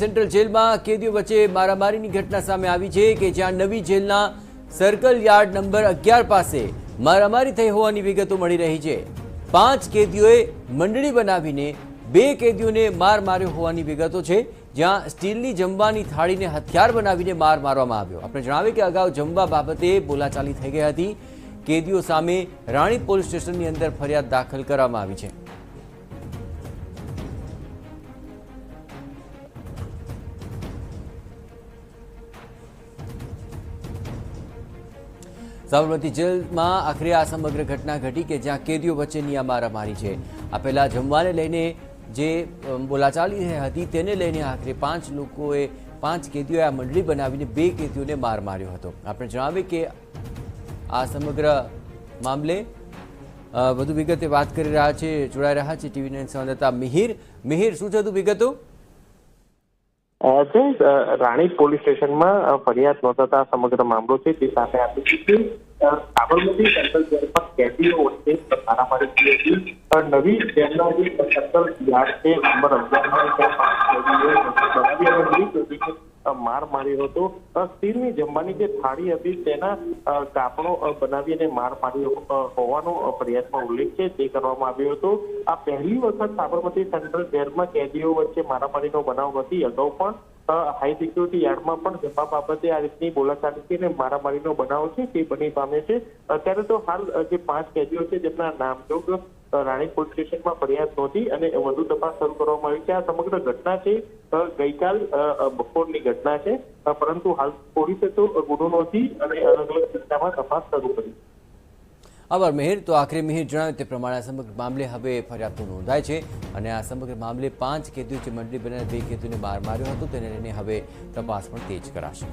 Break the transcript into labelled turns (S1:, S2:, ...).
S1: Central જેલમાં કેદીઓ વચ્ચે મારામારીની ઘટના સામે આવી છે કે જ્યાં નવી જેલના સર્કલ યાર્ડ નંબર 11 પાસે મારામારી થઈ હોવાની વિગતો મળી રહી છે। 5 કેદીઓએ મંડળી બનાવીને 2 કેદીઓને માર માર્યો હોવાની વિગતો છે, જ્યાં સ્ટીલની જમવાની થાળીને હથિયાર બનાવીને માર મારવામાં આવ્યો। આપણે જણાવીએ કે અગાઉ જમવા બાબતે બોલાચાલી થઈ ગઈ હતી। કેદીઓ સામે રાણી પોલીસ સ્ટેશનની અંદર ફરિયાદ દાખલ કરવામાં આવી છે। સાબરમતી જેલમાં આખરે આ સમગ્ર ઘટના ઘટી કે જ્યાં કેદીઓ વચ્ચેની આ મારામારી છે। આ પહેલા જમવાને લઈને જે બોલાચાલી હતી તેને લઈને આખરે 5 કેદીઓએ આ મંડળી બનાવીને 2 કેદીઓને માર માર્યો હતો। આપણે જણાવીએ કે આ સમગ્ર મામલે વધુ વિગતે વાત કરી રહ્યા છે, જોડાઈ રહ્યા છે ટીવી 9 સંવાદદાતા મિહિર, શું છે વધુ વિગતો?
S2: રાણી પોલીસ સ્ટેશનમાં ફરિયાદ નોંધાતા સમગ્ર મામલો છે તે સામે આવ્યો છે। સાબરમતી સેન્ટ્રલ જેલમાં કેદીઓ વચ્ચે મારામારી થઈ હતી। નવી જેલના જે સર્કલ યાર્ડ છે નંબર 11 માર માર્યો હતો। સ્ટીલની જમવાની જે થાળી હતી તેના કાપણો બનાવીને માર માર્યો હોવાનો ફરિયાદમાં ઉલ્લેખ છે તે કરવામાં આવ્યો હતો। આ પહેલી વખત સાબરમતી સેન્ટ્રલ જેલમાં કેદીઓ વચ્ચે મારામારીનો બનાવ હતી। અગાઉ પણ હાઈ સિક્યુરિટી યાર્ડમાં પણ જમવા બાબતે આ રીતની બોલાચાલી અને મારામારીનો બનાવ છે તે બની પામે છે। અત્યારે તો હાલ જે 5 કેદીઓ છે જેમના નામજોગ રાણી પોલીસ સ્ટેશનમાં ફરિયાદ નોંધી અને વધુ તપાસ શરૂ કરવામાં આવી છે। આ સમગ્ર ઘટના છે ગઈકાલ બપોરની ઘટના છે, પરંતુ હાલ પોલીસે તો ગુનો નોંધી અને અલગ અલગ દિશામાં તપાસ શરૂ કરી।
S1: આભાર મિહિર। તો આખરે મિહિર જણાવ્યું તે પ્રમાણે આ સમગ્ર મામલે હવે ફરિયાદ તો નોંધાય છે અને આ સમગ્ર મામલે 5 કેદીઓ જે મંડળી બનાવીને 2 કેદીઓને માર માર્યો હતો તેને લઈને હવે તપાસ પણ તેજ કરાશે।